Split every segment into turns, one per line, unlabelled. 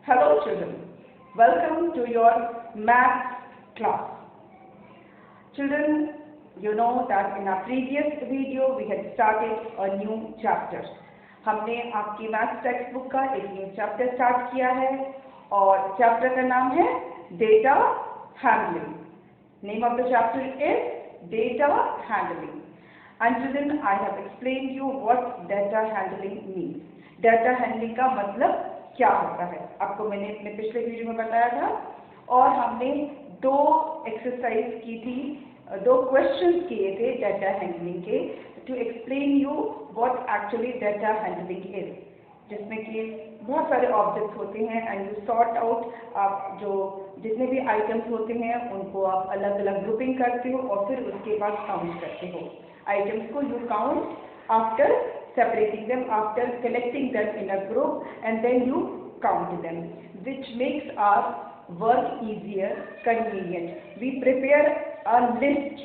Hello children, welcome to your math class. Children, you know that in our previous video we had started a new chapter. हमने आपकी math text book का एक new chapter start किया है और chapter का नाम है data handling. Name of the chapter is data handling. And children, I have explained you what data handling means. Data handling का मतलब क्या होता है आपको मैंने अपने पिछले वीडियो में बताया था और हमने दो एक्सरसाइज की थी, दो क्वेश्चंस किए थे डाटा हैंडलिंग के to explain you what actually data handling is, जिसमें कि बहुत सारे ऑब्जेक्ट्स होते हैं एंड यू सॉर्ट आउट. आप जो जितने भी आइटम्स होते हैं उनको आप अलग अलग ग्रुपिंग करते हो और फिर उसके बाद काउंट करते हो. आइटम्स को you count after separating them, after collecting them in a group, and then you count them, which makes our work easier, convenient. We prepare a list.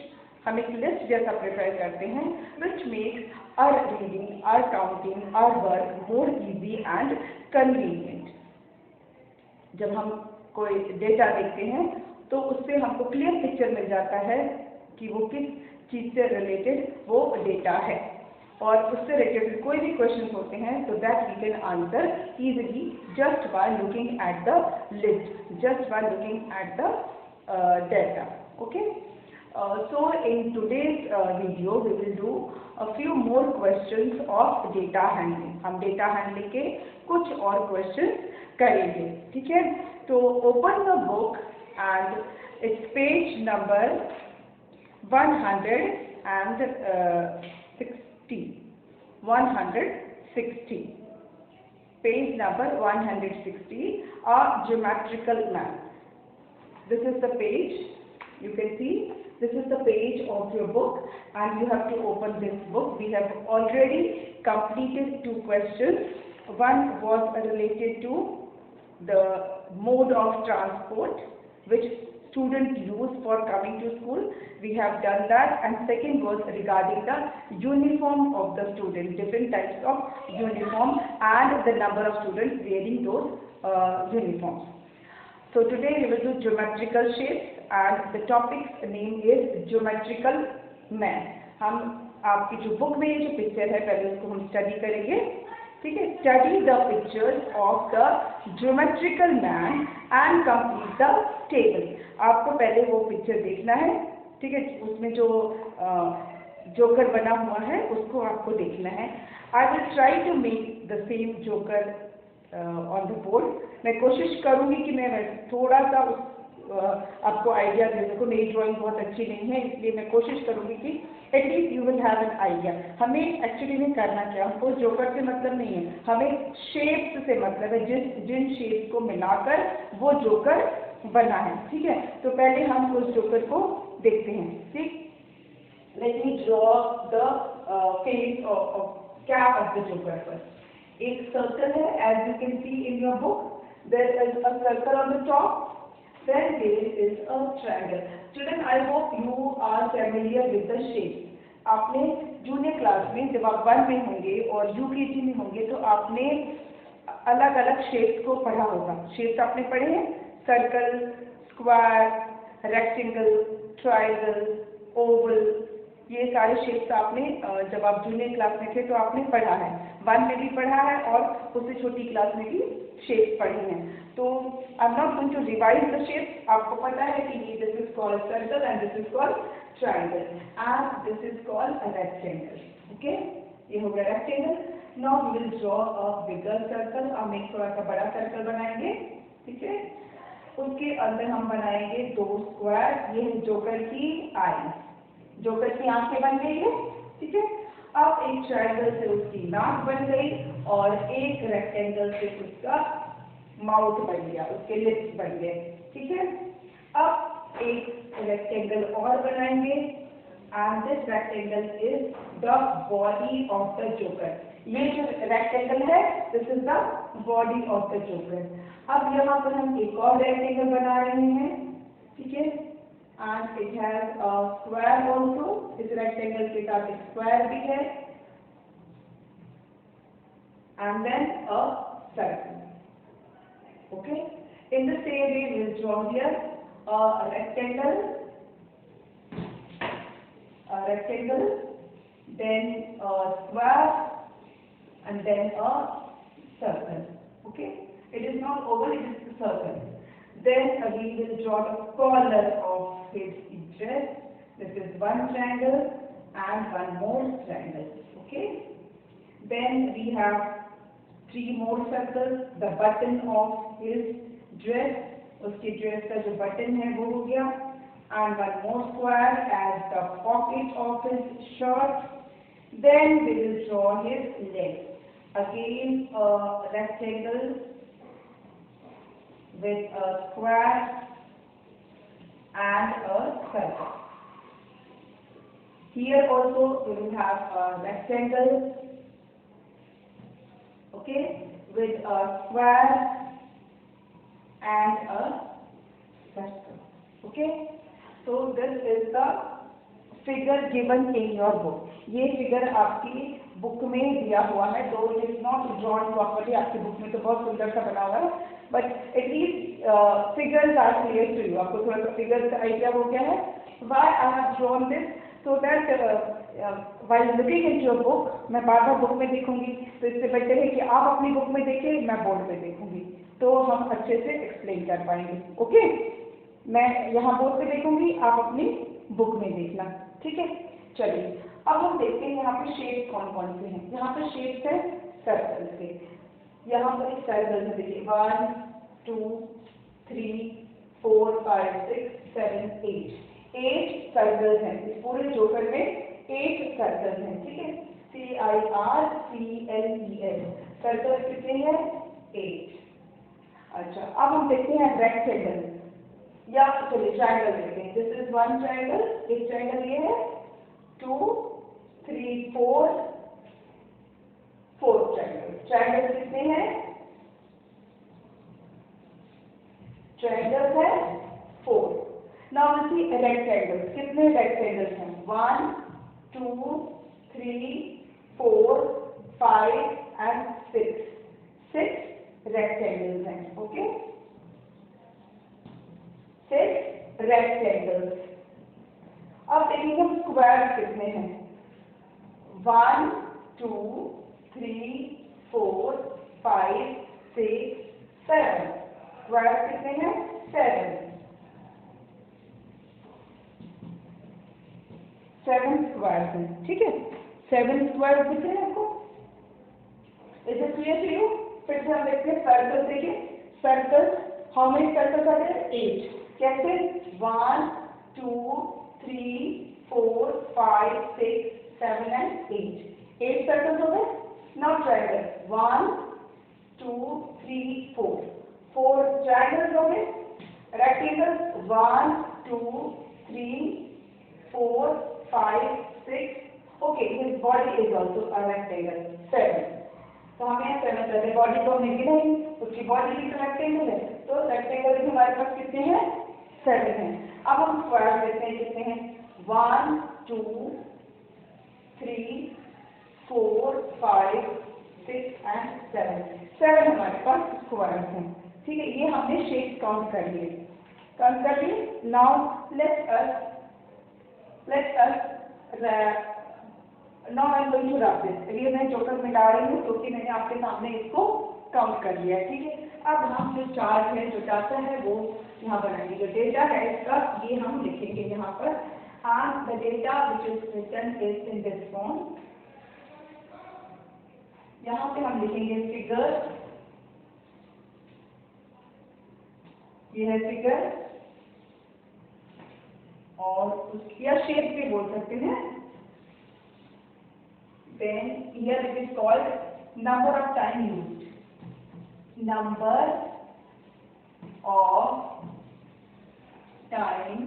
हम एक लिस्ट जैसा प्रिपेयर करते हैं which makes our reading, our counting, our work more easy and convenient. जब हम कोई data देखते हैं तो उससे हमको क्लियर पिक्चर मिल जाता है कि वो किस चीज़ से रिलेटेड वो डेटा है और उससे रिलेटेड कोई भी क्वेश्चन होते हैं तो that we can answer easily just by looking at the list, just by looking at the data. Okay, so in today's video we will do a few more questions of data handling. हम data handling के कुछ और questions करेंगे, ठीक है. तो open the book and it's page number 160. Page number 160, a geometrical map. This is the page, you can see this is the page of your book and you have to open this book. We have already completed two questions. One was related to the mode of transport which students use for coming to school. We have done that. And second was regarding the uniform of the student, different types of uniform and the number of students wearing those uniforms. So today we will do geometrical shapes and the topic's name is geometrical man. हम आपकी जो book में ये जो picture है पहले उसको हम स्टडी करेंगे, ठीक है. Study the pictures of the geometrical man and complete the table. आपको पहले वो पिक्चर देखना है, ठीक है. उसमें जो जोकर बना हुआ है उसको आपको देखना है. I will try to make the same joker on the board. मैं कोशिश करूँगी कि मैं थोड़ा सा आपको आइडिया दे सकूँ. मेरी ड्राइंग बहुत अच्छी नहीं है इसलिए मैं कोशिश करूँगी कि at least you will have an idea. हमें एक्चुअली में करना क्या, हमको जोकर से मतलब नहीं है, हमें शेप्स से मतलब है, जिन शेप्स को मिलाकर वो जोकर बना है, ठीक है. तो पहले हम उस जोकर को देखते हैं, ठीक. Let me draw the face of cap of the joker. एक सर्कल है, as you can see in your book there is a circle on the top. Then there is a triangle. Children, I hope you are familiar with the shapes. आपने junior class में जब आप 1 में होंगे और UKG में होंगे तो आपने अलग अलग शेप्स को पढ़ा होगा. शेप्स आपने पढ़े हैं, circle, square, rectangle, triangle, Oval. ये सारे शेप्स आपने जब आप जूनियर क्लास में थे तो आपने पढ़ा है, 1 में भी पढ़ा है और उससे छोटी क्लास में भी शेप्स पढ़े हैं. तो I am not going to revise the shapes. आपको पता है कि ये this is called circle and this is called triangle and this is called a rectangle. Okay, ये हो गया rectangle. Now we will draw a bigger circle. हम एक थोड़ा सा बड़ा सर्कल बनाएंगे, ठीक है. उसके अंदर हम बनाएंगे 2 स्क्वायर. ये है जोकर की आई, जोकर की आंखें बन गई है, ठीक है. अब एक ट्रायंगल से उसकी नाक बन गई और एक रेक्टेंगल से उसका माउथ बन गया, उसके लिप्स बन गए, ठीक है. अब एक रेक्टेंगल और बनाएंगे and this rectangle is the body of the joker. ये जो रेक्टेंगल है this is the body of the joker. अब यहाँ पर हम एक और रेक्टेंगल बना रहे हैं, ठीक है. And it has a square also. इस रेक्टेंगल के साथ एक स्क्वायर भी है and then a circle. Okay. In the same way, we will draw here a rectangle, then a square, and then a circle. Okay. It is not oval, it is a circle. Then we will draw the corner of his dress. This is one triangle and one more triangle. Okay. Then we have three more circles. The button of his dress, उसके dress का जो button है वो हो गया. And one more square as the pocket of his shirt. Then we will draw his leg. Again a rectangle with a square and a circle. Here also we will have a rectangle, okay, with a square and a circle. Okay. So this is the figure given in your book. ये figure आपकी book में दिया हुआ है. Though it is not drawn properly, आपकी book में तो बहुत सुंदर सा बना हुआ है. But at least figures are clear to you. आपको थोड़ा सा figures का idea हो गया है. Why I have drawn this? So that while looking into your book, मैं बार-बार बुक में देखूंगी. तो इससे बेहतर है कि आप अपनी बुक में देखिए, मैं बोर्ड पे देखूंगी. तो हम अच्छे से एक्सप्लेन कर पाएंगे. ओके? मैं यहाँ बोर्ड पे देखूंगी, आप अपनी बुक में देखना. ठीक है? चलिए, अब हम देखते हैं यहाँ पे शेप्स कौन कौन से हैं. यहाँ पे शेप्स है सर्कल के. यहाँ पर एक सर्कल में देखिए 1, 2, 3, 4, 5, 6, 7, 8 सर्कल्स हैं. इस पूरे जोकर में 8 सर्कल्स हैं. ठीक है? CIRCLES सर्कल कितने हैं? 8. अच्छा, अब हम देखते हैं रेक्टेंगल या चलिए ट्रायंगल देखते हैं. This is one triangle. एक ट्रायंगल ये है. 2, 3, 4 ट्रायंगल. ट्रायंगल कितने हैं? ट्रायंगल है 4. Now we see rectangles. कितने रेक्टेंगल्स हैं? 1, 2, 3, 4, 5 and 6. 6 रेक्टेंगल्स हैं. ओके. 6 रेक्टेंगल्स. अब देखिए हम स्क्वायर कितने हैं? 1, 2, 3, 4, 5, 6, 7. स्क्वायर कितने हैं? 7. 7 स्क्वायर हैं. ठीक है? 7 स्क्वायर दिख रहे हैं आपको? Is it clear to you? फिर से हम देखते हैं सर्कल. देखिए circle, how many circles are there? 8. कैसे? 1, 2, 3, 4, 5, 6, 7 and 8. 8 सर्कल्स हो गए. Now triangle 1, 2, 3, 4. 4 ट्रायंगल्स हो गए. Rectangle 1, 2, 3, 4, 5, 6. Okay, his body is also a rectangle. 7. तो हमें यहाँ 7 रहते हैं. बॉडी को हमने गिना ही, उसकी बॉडी भी तो रेक्टेंगल है. तो रेक्टेंगल भी हमारे पास कितने हैं? 7 हैं. अब हम स्क्वायर देखते हैं कितने हैं. 1, 2, 3, 4, 5, 6 and 7. 7 हमारे पास स्क्वायर हैं. ठीक है? ये हमने शेप्स काउंट कर लिए. Now let us now I am going to wrap this. ये मैं जोकर मिटा रही हूँ क्योंकि मैंने आपके सामने इसको काउंट कर लिया. ठीक है? अब हम जो चार्ट है, जो डाटा है, वो यहाँ बनाएंगे. जो डेटा है इसका ये हम लिखेंगे यहाँ पर. And the data which is written is in this form. यहाँ पे हम लिखेंगे फिगर. ये है फिगर और या शेप भी बोल सकते हैं. Then here it is called number of time used. Number of time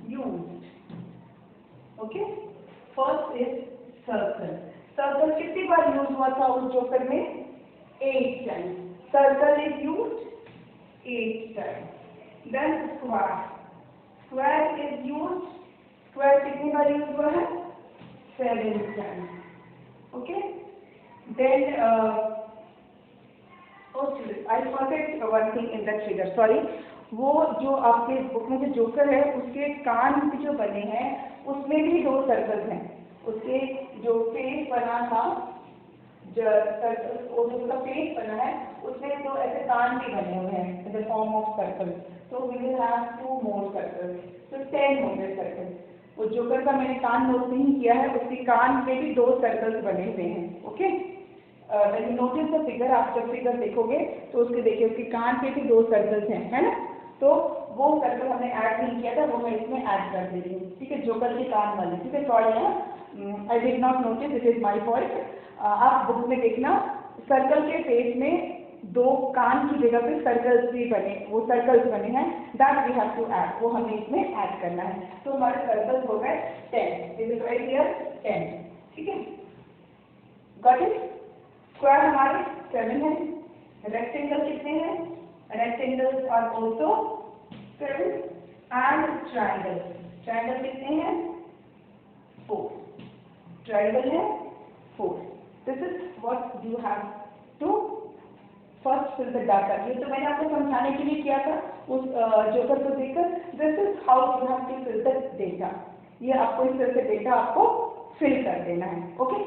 used. Okay. First is circle. Circle कितनी बार यूज हुआ था उस जोकर में? 8 times. Circle is used 8 times. Then square. Square is used. Square कितनी बार use हुआ है? 7 times. Okay. Then I forget one thing in that figure, sorry. वो जो आपके बुक में जो जोकर है उसके कान भी जो बने हैं उसमें भी 2 सर्कल्स हैं। उसके जो फेस बना था, जो उसका फेस बना है उसमें 2 ऐसे कान भी बने हुए हैं in the form of circle. तो we will have 2 more circles, तो 10 हो गए सर्कल। वो जोकर का मैंने कान नोट नहीं किया है, उसके कान में भी 2 सर्कल्स बने हुए हैं। Okay, when you notice the figure, आप जब फिगर देखोगे तो उसके देखिए उसके कान पे भी 2 सर्कल्स हैं, है ना। तो वो सर्कल हमने ऐड नहीं किया था, वो मैं इसमें ऐड कर दे रही हूँ। ठीक है, जोकर के कान वाले, ठीक है, सॉरी है, I did not notice, it is my fault. आप बुक में देखना, सर्कल के फेस में 2 कान की जगह पे सर्कल्स भी बने, वो सर्कल्स बने हैं, that we have to add, वो हमें इसमें ऐड करना है। तो हमारे सर्कल्स हो गए 10, इज इट राइट हियर 10, ठीक है, गॉट इट। स्क्वायर हमारे 7 है, रेक्टेंगल कितने हैं, rectangles are also 7 and triangle, triangle कितने हैं 4, ट्राइंगल है 4। This is what you have to first fill the data. ये तो मैंने आपको समझाने के लिए किया था उस जोकर को देखकर। This is how you have to fill the data, ये आपको इस तरह से डेटा आपको फिल कर देना है। ओके,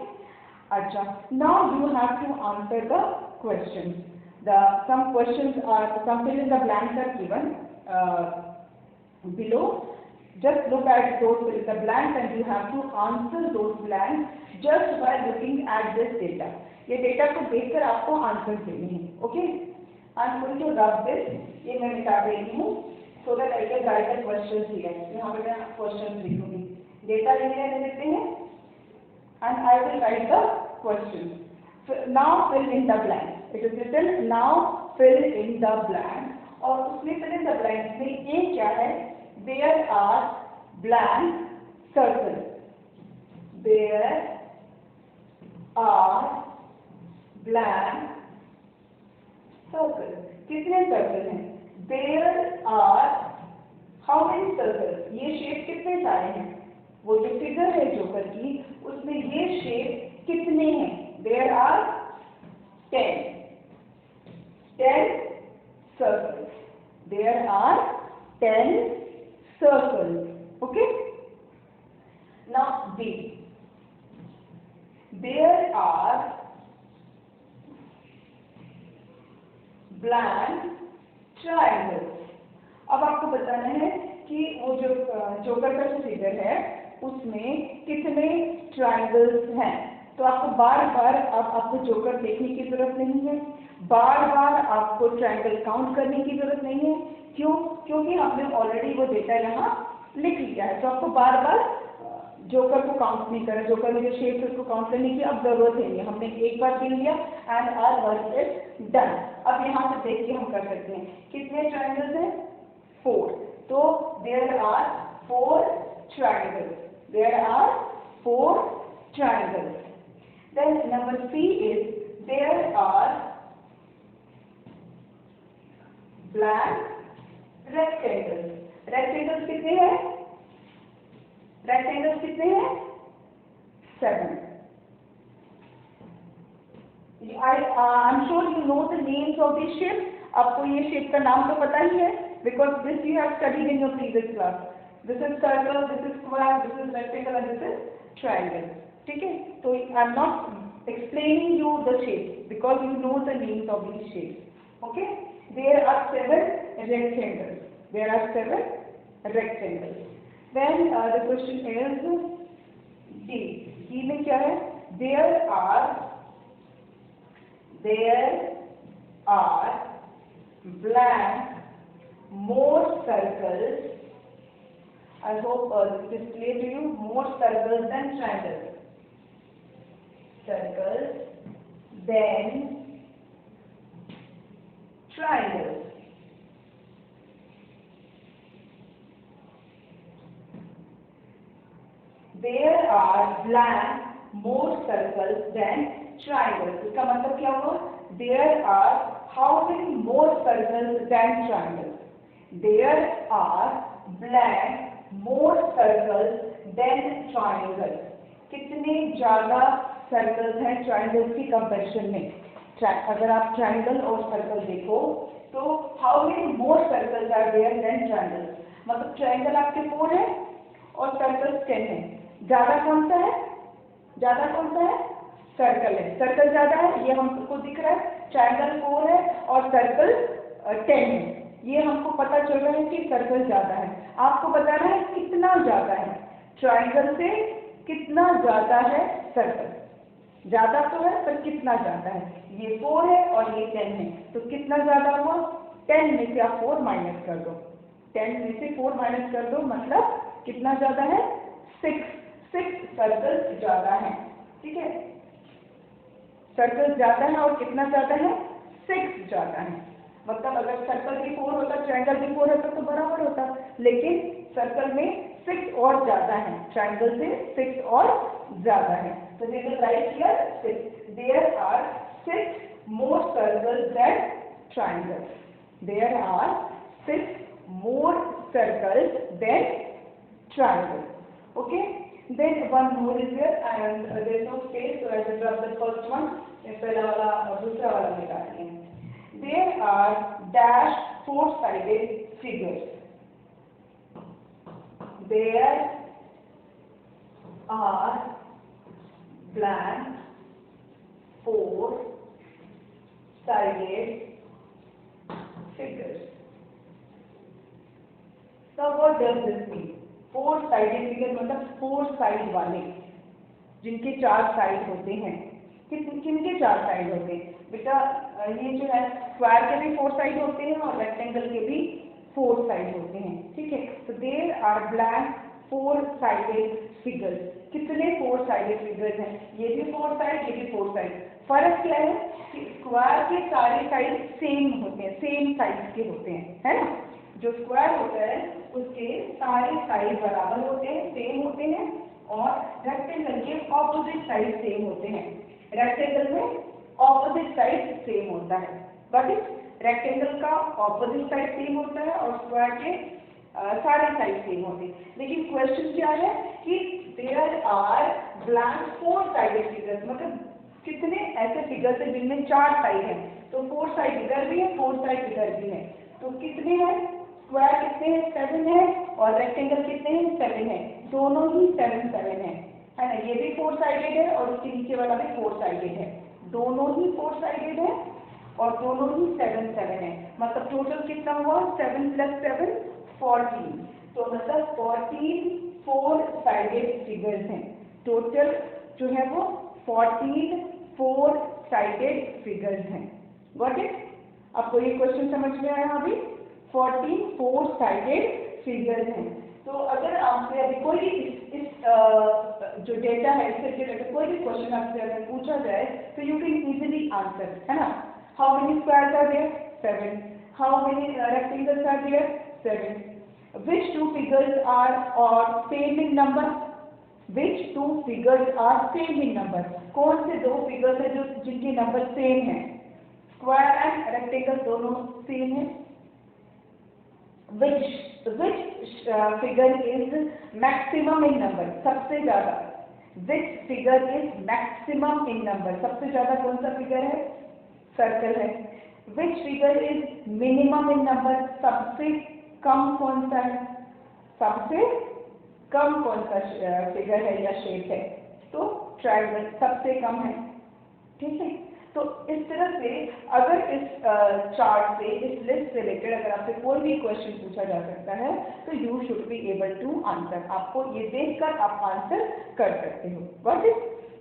अच्छा, now you have to answer the question. Some questions are, some fill in the blanks are given below. Just look at those fill in the blanks and you have to answer those blanks just by looking at this data. ये डेटा को देखकर आपको answer देने हैं। Okay, I am going to rub this, ये मैं मिटा देती हूँ so that I can write the questions here. यहाँ पे मैं क्वेश्चंस लिखूंगी, डेटा लेने देते हैं and I will write the question. Now fill in the blank, it is written now fill in the blank, और उसमें फिल इन द ब्लैंक में ये क्या है, there are blank circle, there are blank circle, कितने circle हैं, there are how many circle, ये shape कितने सारे हैं, वो जो फिगर है जोकर की उसमें ये शेप कितने हैं, there are 10 circles, there are 10 circles. Okay, now B, there are blank triangles. अब आपको बताना है कि वो जो जोकर का जो फिगर है उसमें कितने ट्रायंगल्स हैं। तो आपको बार बार अब आपको जोकर देखने की जरूरत नहीं है, बार बार आपको ट्रायंगल काउंट करने की जरूरत नहीं है। क्यों? क्योंकि हमने ऑलरेडी वो डेटा यहाँ लिख लिया है, तो आपको बार बार जोकर को काउंट नहीं करना, जोकर में जो शेप है उसको काउंट करने की अब जरूरत नहीं है, हमने एक बार गिन लिया and our work is done. अब यहाँ से देख के हम कर सकते हैं कितने ट्रायंगल्स हैं, 4, तो there are 4 triangles, there are 4 triangles. Then number C is there are blank rectangles. Rectangles कितने हैं? Rectangles कितने हैं? 7. I'm sure you know the names of these shapes. आपको ये शेप का नाम तो पता ही है, because this you have studied in your previous class. This is circle, this is square, this is rectangle and this is triangle. ठीक है, तो I am not explaining you the shapes because you know the names of these shapes. Okay, there are 7 rectangles. There are 7 rectangles. Then the question is D. D में क्या है? There are blank more circles. I hope this is clear to you. More circles than triangles. Circles than triangles. There are blank more circles than triangles. इसका मतलब क्या हुआ? There are how many more circles than triangles? There are blank more circles than triangles. कितने ज्यादा circles हैं triangles की comparison में? अगर आप ट्रायंगल और सर्कल देखो तो how many more circles are there than triangle, मतलब ट्रायंगल आपके 4 है और सर्कल्स 10 है। ज्यादा कौन सा है? ज्यादा कौन सा है? सर्कल है। सर्कल ज्यादा है, ये हमको दिख रहा है। ट्रायंगल 4 है और सर्कल 10 है, ये हमको पता चल रहा है कि सर्कल ज्यादा है। आपको बताना है कितना ज्यादा है, ट्रायंगल से कितना ज्यादा है सर्कल। ज्यादा तो है पर कितना ज्यादा है? ये 4 है और ये 10 है, तो कितना ज्यादा हुआ? 10 में से आप 4 माइनस कर दो। 10 में से 4 माइनस कर दो, मतलब कितना ज्यादा है? 6 सर्कल ज्यादा है। ठीक है, सर्कल ज्यादा है और कितना ज्यादा है? 6 ज्यादा है। मतलब अगर सर्कल भी 4 होता, ट्रायंगल भी 4 होता तो बराबर होता, लेकिन सर्कल में 6 और ज्यादा है, ट्रायंगल से 6 और ज्यादा है। तो we will write here 6. There are 6 more circles than triangles. There are 6 more circles than triangles. Okay. Then one more is there and there is no space, so I will drop the first one. पहला वाला और दूसरा वाला निकालते हैं. There are dash 4-sided figures. There are blank 4-sided figures. So what does this mean? 4-sided figure मतलब 4 side वाले, जिनके 4 साइड होते हैं। किनके 4 साइड होते हैं बेटा? ये जो है स्क्वायर के भी 4 साइड होते हैं और रेक्टेंगल के भी 4 साइड होते हैं। ठीक है, तो there are blank 4-sided figures. कितने 4-sided फिगर्स हैं? ये भी 4 साइड, ये भी 4 साइड। फर्क क्या है कि स्क्वायर के सारे साइड सेम होते हैं, सेम साइज के होते हैं, है ना? जो स्क्वायर होता है उसके सारे साइड बराबर होते हैं, सेम होते हैं, और रेक्टेंगल के ऑपोजिट साइड सेम होते हैं। रेक्टेंगल में ऑपोजिट साइड सेम होता है, बट रेक्टेंगल का ऑपोजिट साइड सेम होता है और स्क्वायर के सारे साइड सेम होते हैं। लेकिन क्वेश्चन क्या है कि there are blank 4-sided figures, मतलब कितने ऐसे फिगर्स हैं जिनमें 4 साइड हैं। तो 4 साइड इधर भी है, 4 साइड इधर भी है, तो कितने हैं? स्क्वायर कितने हैं? 7 है, और रेक्टेंगल कितने हैं? 7 है। दोनों ही 7 है ना? ये भी 4-sided है और उसके नीचे वाला भी 4-sided है। दोनों ही 4-sided है और दोनों ही 7 है। मतलब टोटल कितना हुआ? 7 + 7 14। तो मतलब 14 4-sided फिगर्स हैं। टोटल जो है वो 14 4-sided फिगर्स हैं। Got it? आपको ये क्वेश्चन समझ में आया? अभी 14 4-sided फिगर्स हैं। तो अगर आपसे अभी कोई भी इस जो डेटा है इससे रिलेटेड कोई भी क्वेश्चन आपसे अगर पूछा जाए तो यू कैन इजीली आंसर, है ना? How many squares are there? 7. How many rectangles are there? 7. Which 2 figures are same in number? Which 2 figures are same in number? कौन से 2 फिगर्स हैं जो जिनके नंबर सेम हैं? स्क्वायर एंड रेक्टेंगल दोनों same है। Which figure is maximum in number? सबसे ज्यादा। Which figure is maximum in number? सबसे ज्यादा कौन सा फिगर है? सर्कल है। Which figure is minimum in number? सबसे कम कौन सा है? सबसे कम कौन सा फिगर है या शेप है? तो ट्रायंगल सबसे कम है। ठीक है, तो इस तरह से अगर इस चार्ट से, इस लिस्ट से रिलेटेड अगर आपसे कोई भी क्वेश्चन पूछा जा सकता है तो you should be able to answer. आपको ये देखकर आप आंसर कर सकते हो। बट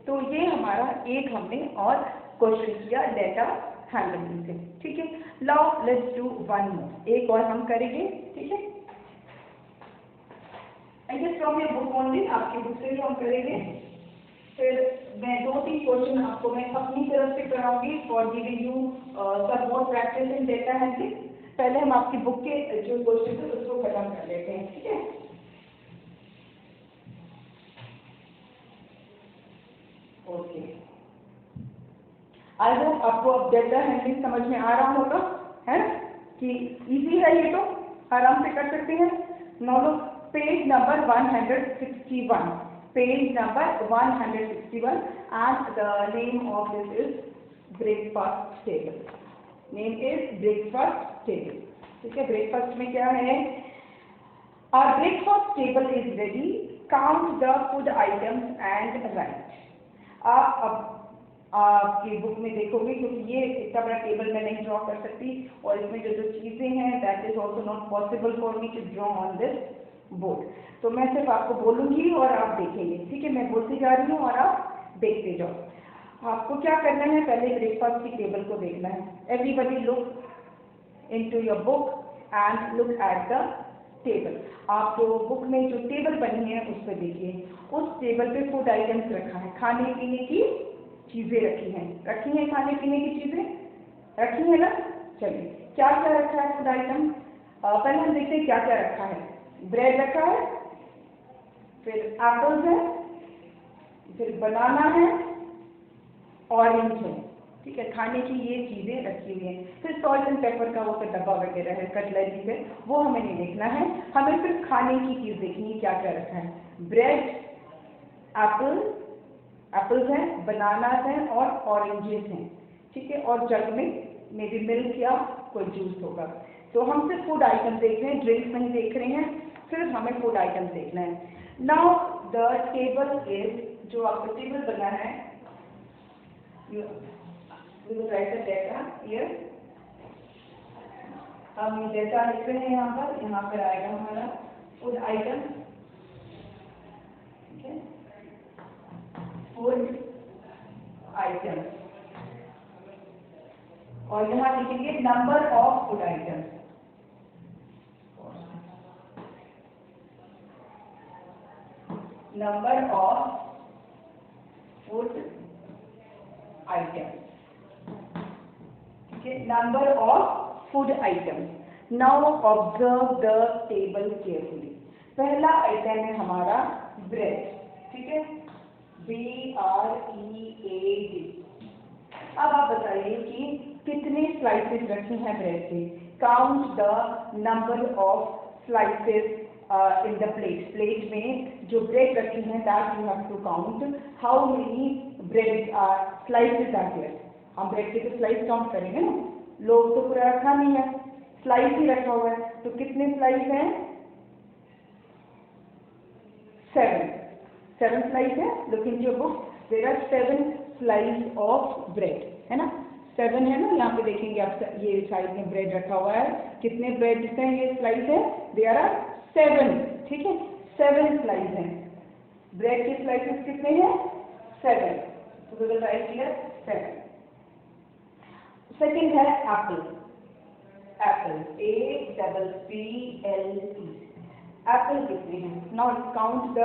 तो ये हमारा एक हमने और क्वेश्चन किया डेटा हैंडलिंग से। ठीक है, now let's do one more. एक और हम करेंगे। ठीक है, and this from your book only, आपकी बुक से ही हम करेंगे। फिर मैं 2-3 क्वेश्चन आपको मैं अपनी तरफ से कराऊंगी for giving you some more practice in data handling. पहले हम आपकी बुक के जो क्वेश्चन है उसको खत्म कर लेते हैं। ठीक है, ओके। आई होप आपको अब डेटा हैंडलिंग समझ में आ रहा होगा, है कि इजी है, ये तो आराम से कर सकते हैं। Now look page number 161, page number 161 and the name of this is breakfast table, name is breakfast table. ठीक है, ब्रेकफास्ट में क्या है, our breakfast table is ready, count the food items and write. आप अब आपकी बुक में देखोगे, क्योंकि ये इतना बड़ा टेबल मैं नहीं ड्रॉ कर सकती, और इसमें जो जो चीज़ें हैं that is also not possible for me to draw on this board. तो मैं सिर्फ आपको बोलूँगी और आप देखेंगे। ठीक है, मैं बोलती जा रही हूँ और आप देखते जाओ। आपको क्या करना है, पहले ब्रेकफास्ट की टेबल को देखना है। Everybody look into your book and look at the table. आप जो बुक में जो टेबल बनी है उस पर देखिए, उस टेबल पे फूड आइटम्स रखा है, खाने पीने की चीज़ें रखी हैं खाने पीने की चीज़ें रखी है ना। चलिए, क्या क्या रखा है फूड आइटम, पहले हम देखते हैं क्या क्या रखा है। ब्रेड रखा है, फिर एप्पल्स है, फिर बनाना है, ऑरेंज है। ठीक है, खाने की ये चीज़ें रखी हुई हैं। फिर सॉल्ट एंड पेपर का वो तो डब्बा वगैरह है, कटलरी है, वो हमें नहीं देखना है, हमें सिर्फ खाने की चीज़ देखनी है, क्या क्या रखा है। ब्रेड, एप्पल्स हैं, बनानास हैं और ऑरेंजेस हैं। ठीक है, और जग में मे बी मिल्क या कोई जूस होगा। तो हम सिर्फ फूड आइटम देख रहे हैं, ड्रिंक्स नहीं देख रहे हैं, सिर्फ हमें फूड आइटम देखना है। नाउ द टेबल इज, जो आपका टेबल बना है, we will write the data here। हम डेटा लिख रहे हैं यहाँ पर आएगा हमारा फूड आइटम। फूड आइटम, और यहाँ लिखेंगे number of food item. Number of food item, number of food items. Now observe the table carefully. पहला आइटम है हमारा ब्रेड। ठीक है, BREAD। अब आप बताइए कि कितने स्लाइसेस रखे हैं ब्रेड के। Count the number of slices in the plate. Plate में जो ब्रेड रखी हैं that you have to count how many bread slices are there. हम ब्रेड के तो स्लाइस काउंट करेंगे ना, लोग तो पूरा रखा नहीं है, स्लाइस ही रखा हुआ है। तो कितने स्लाइस हैं, 7 स्लाइस है। Look in your book, there are 7 slice of bread, है ना, 7 है ना। यहाँ पे देखेंगे आप, ये साइड में ब्रेड रखा हुआ है, कितने ब्रेड हैं, ये स्लाइस है, देयर आर 7। ठीक है, 7 स्लाइस हैं, ब्रेड के स्लाइसेस कितने हैं, 7। तो we will write here 7। Second है एप्पल, APPLE। एप्पल कितने हैं, now count the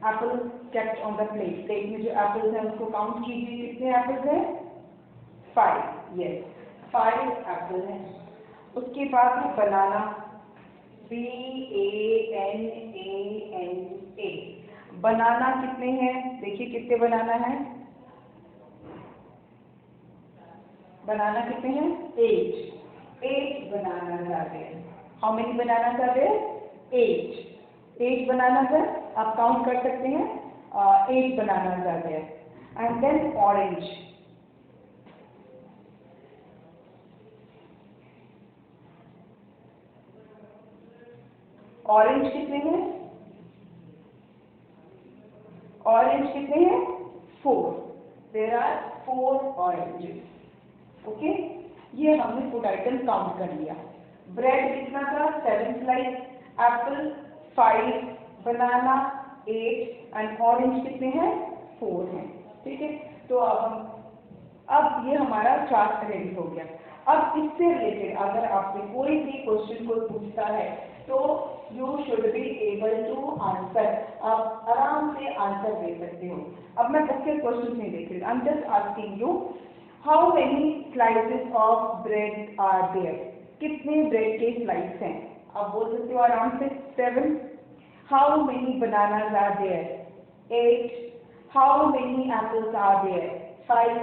apple kept on the plate. Plate में जो एप्पल्स हैं उसको काउंट कीजिए, कितने एप्पल्स हैं, 5। यस, 5 एप्पल हैं। उसके बाद है बनाना, BANANA। बनाना कितने हैं, देखिए कितने बनाना है, बनाना कितने हैं, 8 बनाना आते हैं। हाउ मेनी बनाना आते हैं, 8 बनाना है। आप काउंट कर सकते हैं, 8 बनाना आते हैं। एंड देन ऑरेंज, ऑरेंज कितने हैं, ऑरेंज कितने हैं, 4। There are 4 oranges. ओके, ये हमने फूड आइटम काउंट कर लिया। ब्रेड कितना था, 7 slice, Apple 5, banana 8 and orange कितने हैं, 4 हैं। ठीक है, तो अब ये हमारा चार्ट रेडी हो गया। अब इससे रिलेटेड अगर आपसे कोई भी क्वेश्चन कोई पूछता है तो you should be able to answer, आप आराम से आंसर दे सकते हो। अब मैं बुक के क्वेश्चन नहीं देख रही, I am just asking you how many slices of bread are there. कितने ब्रेड के स्लाइस हैं, आप बोल सकते हो आराम से, 7। How many bananas are there, 8। How many apples are there, 5।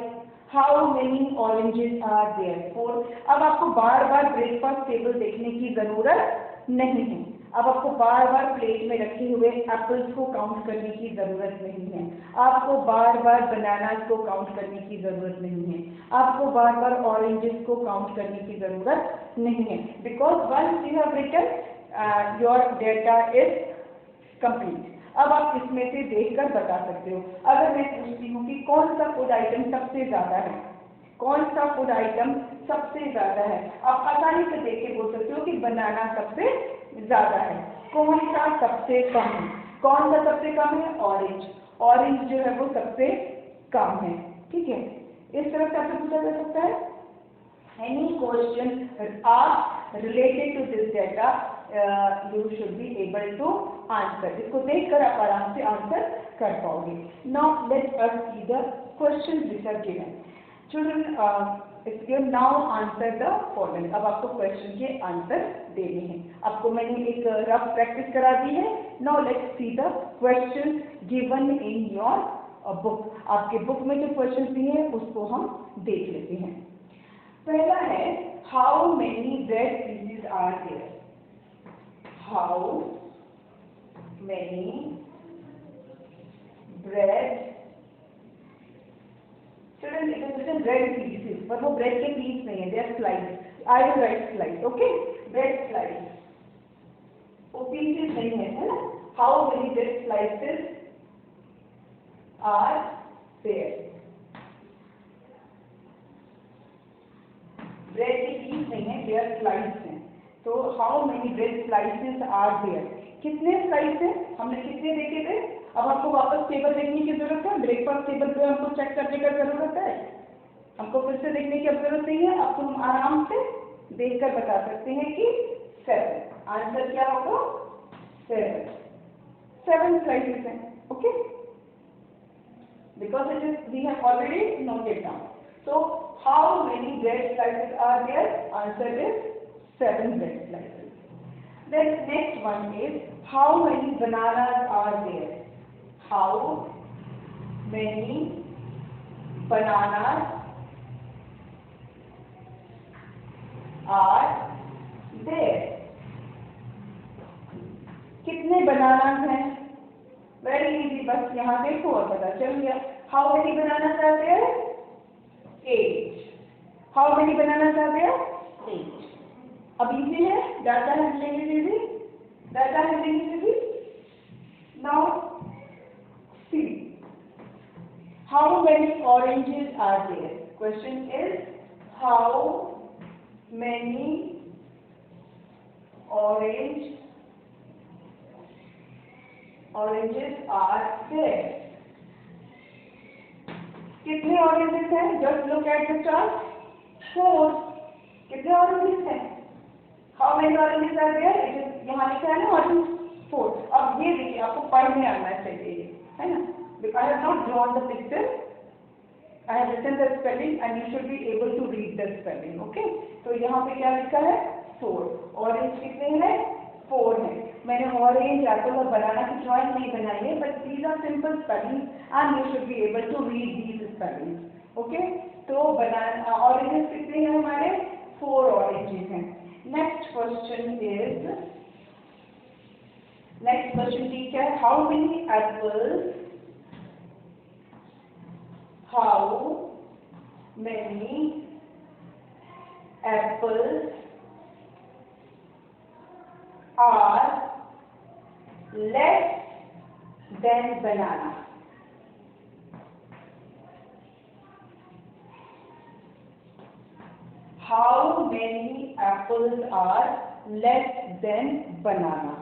How many oranges are there, 4। अब आपको बार बार ब्रेकफास्ट टेबल देखने की जरूरत नहीं है, अब आपको बार बार प्लेट में रखे हुए एप्पल्स को काउंट करने की ज़रूरत नहीं है, आपको बार बार बनानास को काउंट करने की ज़रूरत नहीं है, आपको बार बार ऑरेंजेस को काउंट करने की ज़रूरत नहीं है, because once you have written your data is complete. अब आप इसमें से देखकर बता सकते हो। अगर मैं पूछती हूँ कि कौन सा फूड आइटम सबसे ज़्यादा है, कौन सा फूड आइटम सबसे ज़्यादा है, आप आसानी से देख के बोल सकते हो कि बनाना सबसे ज़्यादा है। कौन सा सबसे कम है, कौन सा सबसे कम है, ऑरेंज, ऑरेंज जो है वो सबसे कम है। ठीक है, इस तरह से आपसे पूछा जा सकता है। Any question asked related to this data, you should be able to answer. इसको देखकर आप आराम से आंसर कर पाओगे। Now let us see the questions which are given. Children, if you now answer the following. अब आपको क्वेश्चन के आंसर देने हैं। आपको मैंने एक रफ प्रैक्टिस करा दी है। Now let's see the questions given in your book. आपके बुक में जो क्वेश्चन दिए हैं उसको हम देख लेते हैं। पहला है, how many bread pieces are there, how many bread, children it is written bread pieces, पर वो ब्रेड के पीस नहीं है, they are slice, I will write slice, okay, bread slice, वो पीसेस नहीं है ना। How many bread slices are there, bread के पीस नहीं है, देयर स्लाइस हैं। तो how many bread slices are there, कितने स्लाइस हैं, हमने कितने देखे थे। अब आपको वापस टेबल देखने की जरूरत है, ब्रेकफास्ट टेबल पे हमको चेक करने का जरूरत है, हमको फिर से देखने की जरूरत नहीं है। आपको हम आराम से देखकर बता सकते हैं कि 7, आंसर क्या होगा 7 स्लाइसेस हैं, okay, because it is we have already noted down. So how many bread slices are there? Answer is 7 bread slices. Then next one is, how many bananas are there? How many bananas are there? कितने bananas हैं? Very easy, बस यहाँ देखो और पता चल गया। How many bananas are there? 8. How many bananas are there? 8. अब इजी है, data handling is easy, data handling is easy. Now see, how many oranges are there? Question is, how many oranges are there? कितने oranges हैं? Just look at the chart, 4। कितने oranges हैं? How many oranges are there? It is यहाँ लिखा है ना orange 4। अब ये देखिए, आपको पढ़ने आना चाहिए, है ना। I have not drawn the picture, I have written the spelling and you should be able to read the spelling, okay. तो यहाँ पे क्या लिखा है 4, ऑरेंज कितने हैं? 4 है। मैंने ऑरेंज, एप्पल और बनाना की ड्राइंग नहीं बनाई है, but these are simple spellings and you should be able to read these spellings, okay. तो बनाना, ऑरेंजेस कितने हैं हमारे? 4 ऑरेंजेस हैं। नेक्स्ट क्वेश्चन ठीक है, how many apples, how many apples are less than banana? How many apples are less than banana?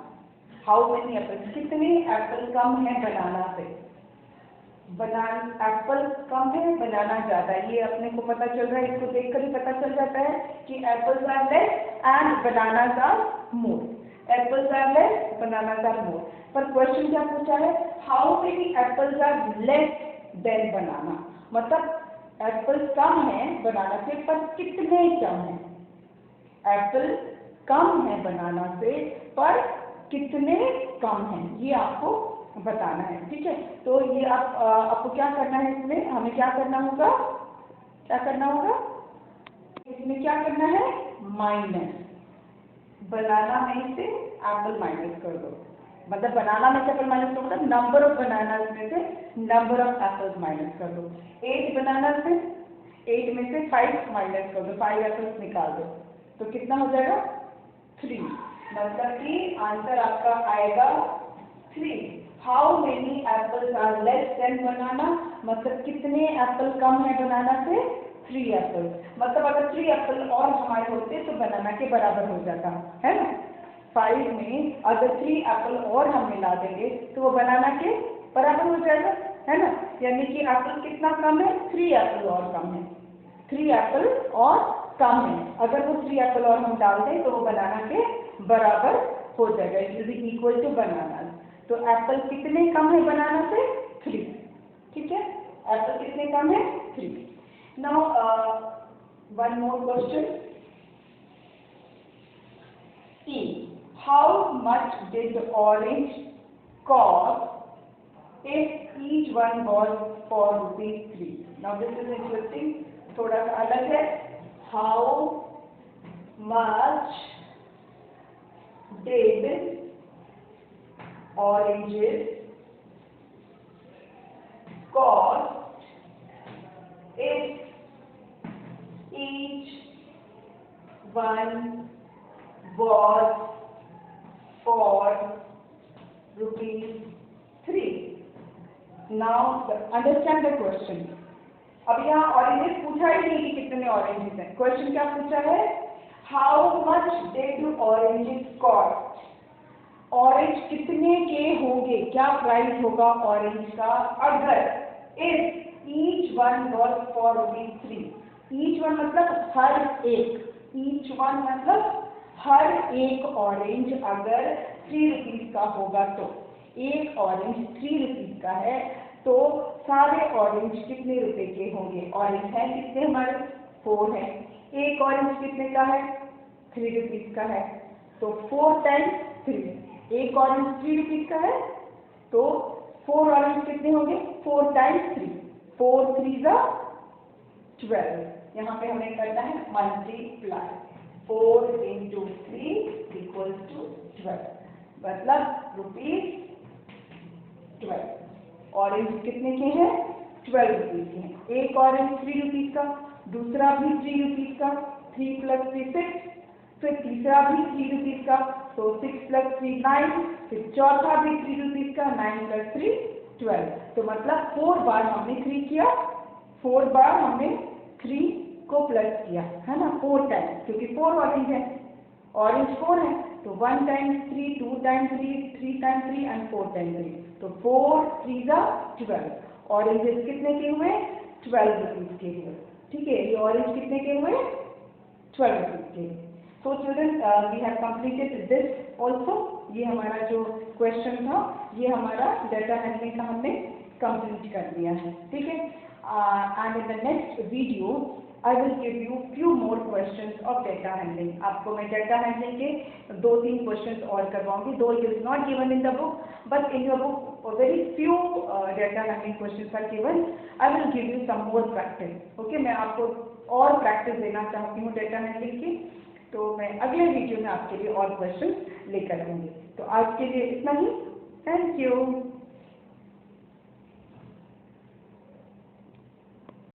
How many apples? कितने Apple कम है बनाना से? एप्पल कम है, बनाना ज्यादा है, ये अपने को पता चल रहा है। इसको देखकर ही पता चल जाता है कि apples are less and bananas are more, apples are less, bananas are more. पर क्वेश्चन क्या पूछा है? How many apples are less than banana, मतलब एप्पल्स कम है बनाना से, पर कितने कम है? एप्पल कम है बनाना से, पर कितने कम है, ये आपको बताना है, ठीक है। तो ये आपको क्या करना है, इसमें हमें क्या करना होगा, इसमें क्या करना है, माइनस बनाना में से एप्पल माइनस कर दो, मतलब बनाना में से एप्पल माइनस करो मतलब नंबर ऑफ बनानास में से नंबर ऑफ एप्पल्स माइनस कर दो। 8 बनाना से 8 में से 5 माइनस कर दो, 5 एप्पल्स निकाल दो, तो कितना हो जाएगा 3, मतलब कि आंसर आपका आएगा 3। How many apples are less than banana, मतलब कितने एप्पल कम है बनाना से 3 एप्पल, मतलब अगर 3 एप्पल और हमारे होते तो बनाना के बराबर हो जाता है ना। 5 में अगर 3 एप्पल और हम मिला देंगे तो वो बनाना के बराबर हो जाएगा, है ना। यानी कि एप्पल कितना कम है, 3 एप्पल और कम है, 3 एप्पल और कम है। अगर वो 3 एप्पल और हम डाल दें तो वो बनाना के बराबर हो जाएगा, it will be equal to banana. तो एप्पल कितने कम है बनाना से 3, ठीक है, एप्पल कितने कम है 3। Now one more question, E. How much did orange cost if each one was for ₹3? Now this is interesting, थोड़ा सा अलग है। How much did oranges cost if each one was for ₹3? Now understand the question. अब यहाँ oranges पूछा ही नहीं कि कितने ऑरेंजेस हैं, क्वेश्चन क्या पूछा है, how much did oranges cost, orange कितने के होंगे, क्या प्राइस होगा ऑरेंज का अगर if each one was for ₹3। Each one मतलब हर एक, ईच वन मतलब हर एक ऑरेंज अगर 3 रुपीज का होगा, तो एक ऑरेंज 3 रुपीज का है तो सारे ऑरेंज कितने रुपए के होंगे। ऑरेंज है कितने हमारे 4 है, एक ऑरेंज कितने का है 3 रुपीज का है, तो 4 टाइम्स 3, एक ऑरेंज 3 रुपीज का है तो 4 ऑरेंज कितने होंगे 4 टाइम्स 3, 4 3 जा 12। यहाँ पे हमें करना है मल्टीप्लाई, 4 into 3 equals to 12, मतलब ₹12। ऑरेंज कितने के हैं 12 रुपीज के हैं, एक ऑरेंज 3 रुपीज का, दूसरा भी 3 रुपीज का, 3 + 3 6, फिर तीसरा भी 3 रुपीज का, तो 6 + 3 9, फिर चौथा भी 3 रुपीज का, 9 + 3 12। तो मतलब 4 बार हमने 3 किया, 4 बार हमने 3 को प्लस किया, है ना, 4 टाइम्स, क्योंकि 4 ऑरेंज है, ऑरेंज 4 है तो 1 times 3, 2 times 3, 3 times 3 and 4 times 3, तो 4 3 जा 12। ऑरेंजेस कितने के हुए 12 रुपीज के हुए, ठीक है, ये ऑरेंज कितने के हुए 12 रुपीज के। So children we have completed this also, ये हमारा जो क्वेश्चन था ये हमारा डेटा हैंडलिंग का हमने कंप्लीट कर दिया है, ठीक है। And in the next video I will give you few more questions of data handling. आपको मैं data handling के 2-3 questions और करवाऊंगी, though it is not given in the book, but in your book very few data handling questions are given. I will give you some more practice. Okay, मैं आपको और practice देना चाहती हूँ data handling की, तो मैं अगले वीडियो में आपके लिए और questions लेकर आऊंगी। तो आज के लिए इतना ही, थैंक यू।